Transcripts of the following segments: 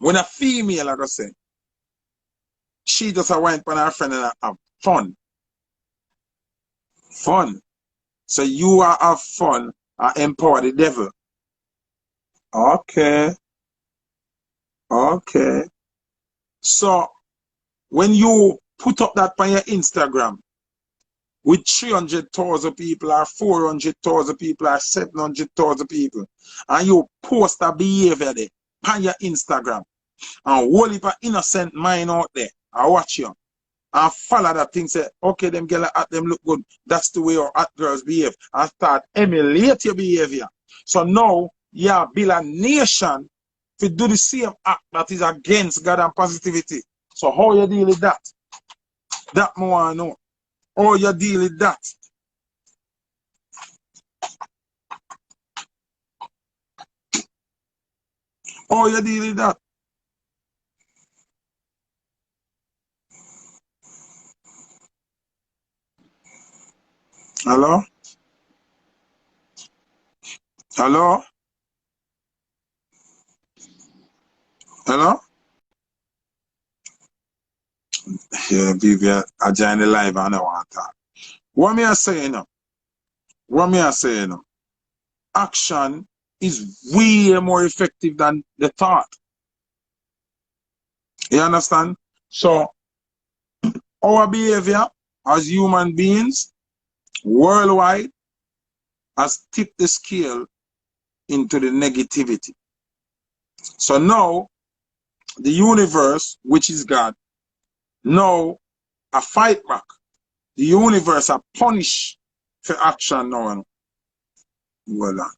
when a female, I go say, she just a wine for her friend and have fun. Fun. So you are have fun and empower the devil. Okay. Okay. So when you put up that on your Instagram with 300,000 people or 400,000 people or 700,000 people, and you post a behavior there on your Instagram, and whole heap of innocent mind out there, I watch you and follow that thing, say, okay, them girls at them look good. That's the way our hot girls behave. And start emulate your behavior. So now you build a nation to do the same act that is against God and positivity. So how you deal with that? That I want to know. How you deal with that? How you deal with that? Hello? Hello? Hello? Yeah, baby, I join the live and I want to talk. What me I say now? What me I say now? Action is way more effective than the thought. You understand? So our behavior as human beings worldwide has tipped the scale into the negativity. So now the universe, which is God, now a fight back. The universe a punish for action now. Well done.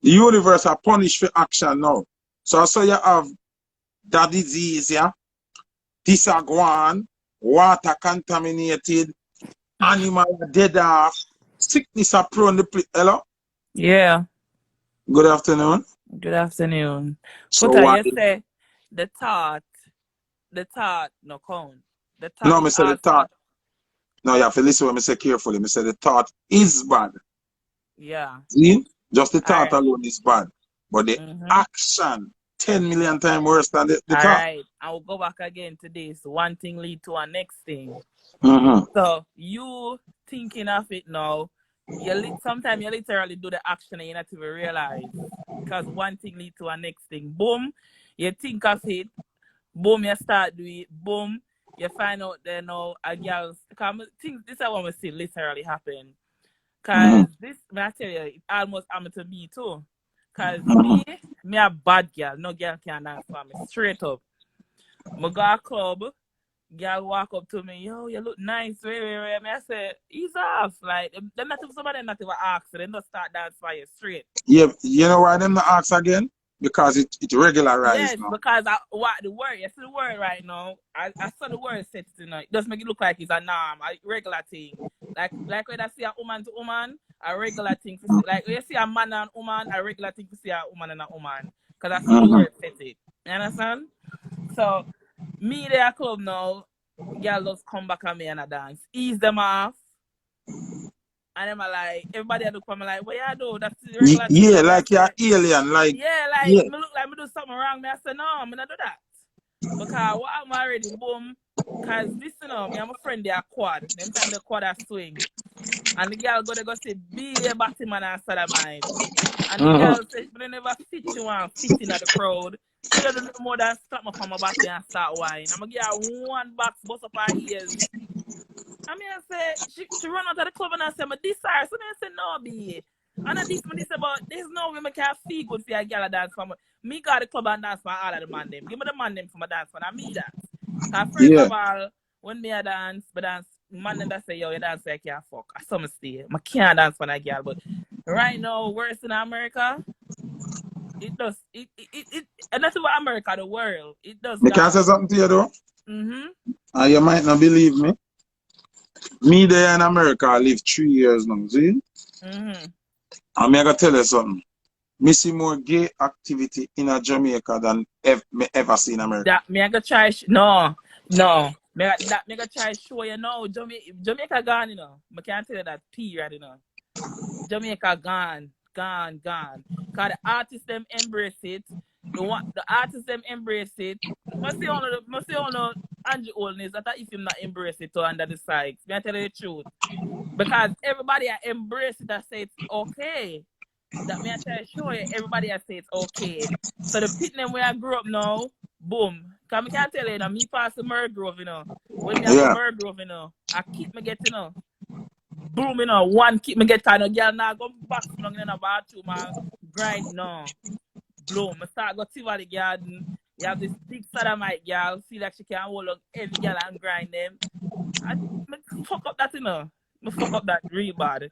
The universe a punish for action now. So you have that disease, yeah? This a go on, water contaminated, animal dead off, sickness are prone the place. Hello? Yeah. Good afternoon. Good afternoon. So But why? you say the thought no count. The thought No, is me say the also, thought. No, you have to listen when me say carefully. Me say the thought is bad. yeah. See? Just the thought Alright. alone is bad. But the action 10 million times worse than the thought. Alright. I will go back again to this. One thing lead to a next thing. Mm-hmm. So you thinking of it now, sometimes you literally do the action and you not even realize. Because one thing lead to a next thing. Boom, you think of it. Boom, you start doing it. Boom, you find out there now a girl. This is what we see literally happen. Because this, I tell you, it almost happened to me too. Because me a bad girl. No girl can dance for me. Straight up. I go a club. Girl walk up to me, yo, you look nice, wait. Me I say, ease off. Like, them not even somebody not even ask, they just start dance for you straight. Yeah, you know why them not ask again? Because it regularized yes, now. Because what the word, you see the word right now. I saw the word set tonight. It does make it look like it's a norm, a regular thing. Like when I see a woman to woman, a regular thing. Like when you see a man and woman, a regular thing to see a woman and a woman. Because I saw the word set it. You understand? So me there at club now, girl just come back at me and I dance. Ease them off. And I'm like, everybody I look for me like, what you do? That's the regular thing. Yeah, like you're alien. Like, me look like me do something wrong. Me I say, no, I'm not do that. Because what I'm already, boom. Because this, me and my friend, they are quad. Them time the quad are swing. And the girl go say, be a batty man and sodomite. And the girl says, but they never fit you and fit in at the crowd. She don't do more than stop me from my body and start whining. I'm going to get her one box, bust up her ears. I mean, I say, she run out of the club and I say, I'm this her. So I say, no, be. And I this about, there's no way I can feel good for a girl to dance for me. Me got the club and dance for all of the man them. Give me the man them for my dance for me that. Because first of all, when me a dance, but dance, man them that say, yo, you dance like you can't fuck. I saw me stay. I can't dance for that girl. But right now, worse in America, it does. And that's about America, the world. It does. Me can say something to you though. And you might not believe me. Me there in America, I live 3 years now, see? And I'm going to tell you something. Me see more gay activity in Jamaica than me ever see in America. That me I go try no. Me go try show you now. Jamaica gone, you know. I can't tell you that period, you know. Jamaica gone. gone. Cause the artists them embrace it. The artists them embrace it. Must say on Angie Oldness that if him not embrace it or under the sykes. Me I tell you the truth. Because everybody embrace it and say it's okay. That me I tell you sure everybody say it's okay. So the pit them where I grew up now, boom. Cause me can't tell you me pass the Mergrove, When me I go Mergrove, I keep me getting boom, one keep me get tired. No girl now go back long in the bathroom and grind no. Bloom. I start go to the garden. You have this big sodomite girl, see like she can hold up every girl and grind them. I fuck up that, I fuck up that real bad.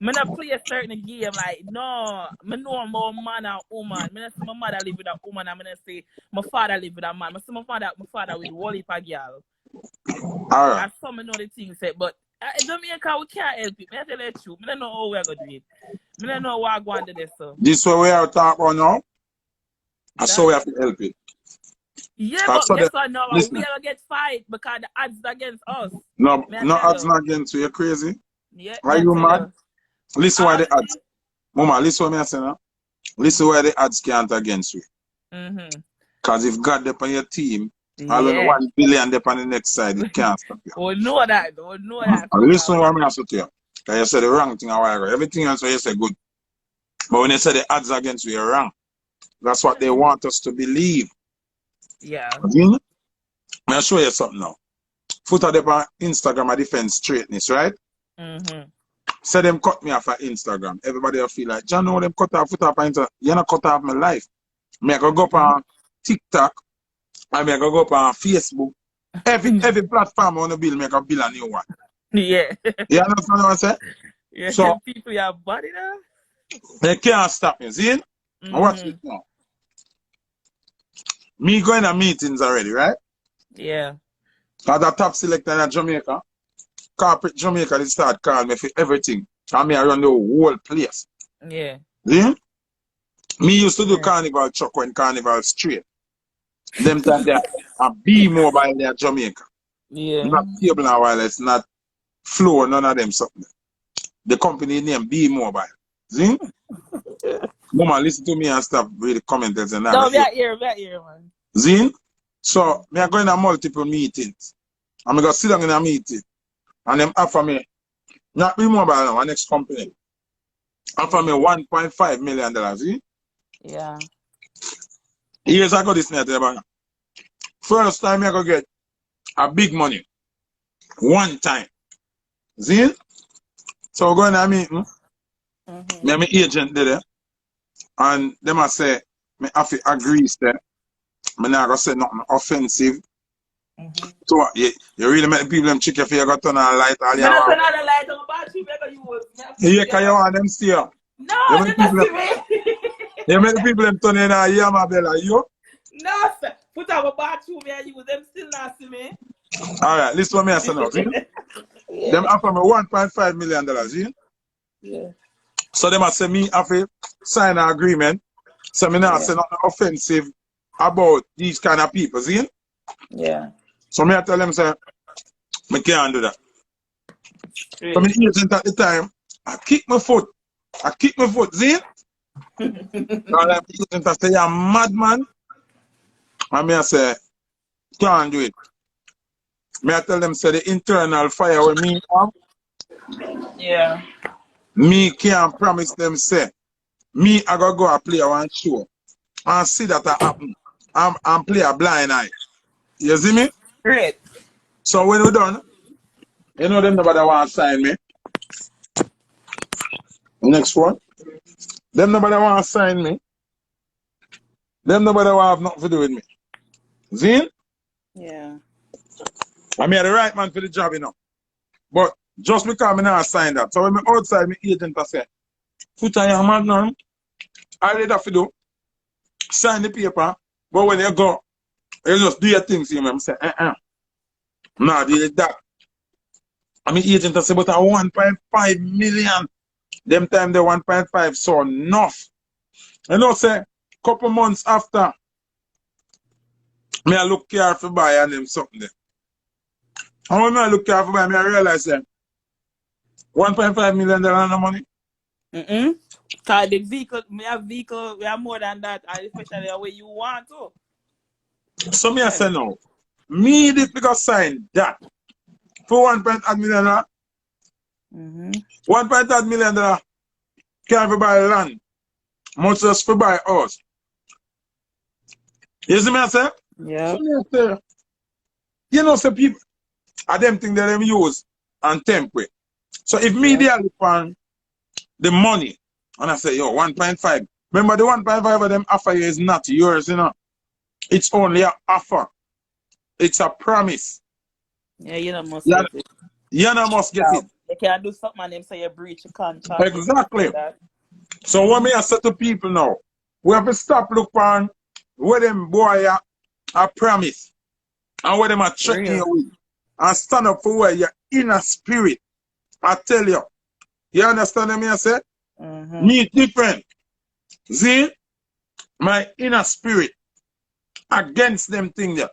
I not play a certain game like, no, I know more man and woman. I not see my mother live with a woman and I not say my father live with a man. I see my father with one heap of girl. Alright. And some know the things say, but Jamaica, we can't help it. I tell you the truth. I don't know how we're going to do it. I don't know what I'm going to do this. So. This way we are talking about now. I saw we have to help it. Yeah, but guess what now? We gonna get fight because the odds against us. No odds not against you. You're crazy. Yeah. Are you mad? Listen why the odds. Mama, listen what I say now. Listen why the odds can't against you. Because if God depend on your team, all of the 1 billion depend on the next side, it can't stop you. Oh, know that. Listen what I say to you. Because you said the wrong thing a while ago. Everything else you say good. But when you say the odds against you, you're wrong. That's what they want us to believe. Yeah. I'll show you something now. Foot of them on Instagram, I defend straightness, right? So them cut me off of Instagram. Everybody will feel like, John, know them cut off foot off on Instagram. You're not cut off my life. I go up on TikTok. I go up on Facebook. Every platform I want to build, I build a new one. Yeah. You understand what I say? Yeah, so people have body now. They can't stop me, see? Watch this now. Me going to meetings already, right? Yeah. As a top selector in Jamaica, corporate Jamaica, they start calling me for everything. And me I run the whole place. Yeah. See? Me used to do carnival truck when carnival straight. Them time they are B-Mobile there Jamaica. Yeah. Not Cable and Wireless, not Flow, none of them something. The company name B-Mobile. See? Mama, listen to me and stop read the comments and no, that here, man. See? So, me are going to multiple meetings. I'm going to sit down in a meeting. And them offer me, not B-Mobile now, my next company. Offer me $1.5 million, see? Yeah. Years ago, this night, first time I go get a big money. One time. See? So, going to a meeting. Me and my agent there. And them I say, me have to agree there. Me not gonna say nothing offensive. So you really make the people them chicken for you got turn on light all you want. Turn on the light on my battery, yeah, cause you want them stay up. No, you not see me. You make the people them turn in and hear my bell you? No, sir. Put out a bathroom and you them still not see me. Alright, listen what me I say now. Yeah. Them offer me $1.5 million, see? Yeah. So them I say me have to sign an agreement. So me not say nothing offensive about these kind of people, see? Yeah. So me I tell them say me can't do that. Yeah. So my agent at the time, I kick my foot, see? And the agent I say, you're a madman. And me I say, can't do it. Me I tell them say the internal fire with me have. Yeah. Me can't promise them say, me I go and play one show and see that happen and play a blind eye. You see me? Great. So when we're done, you know them nobody want to sign me. Next one. Them nobody want to sign me. Them nobody want to have nothing to do with me. See? Yeah. I mean the right man for the job, you know. But just because I not sign that. So when I'm outside, my agent I say, "Foot on your man now. All you have to do, sign the paper, but when you go, you just do your things, you know. I say, no, do that. I mean, agent I say, but a 1.5 million. Them time the 1.5 so enough. You know, say, couple months after, me I look careful buy and them something there. And when I look careful buy, me I realize that $1.5 million no money. Cause the vehicle, me have vehicle, we have more than that, and especially the way you want to. So me I say no. Me did because sign that for $1.8 million. $1.8 million can't buy land. Much less for buy house. You see me I say? Yeah. So me I say, you know, some people are them things that them use and temporary. So if me they look on the money and I say, yo, 1.5. Remember the 1.5 of them offer you is not yours, you know. It's only an offer. It's a promise. Yeah, you know must Yeah, get it. you know must get it. You can't do something and them say you breach a contract. Exactly. That. So what me I say to people now, we have to stop look on where them boy are promise and where them are threatening you with and stand up for where your inner spirit. I tell you. You understand what me I say? Me different. See? My inner spirit against them thing there.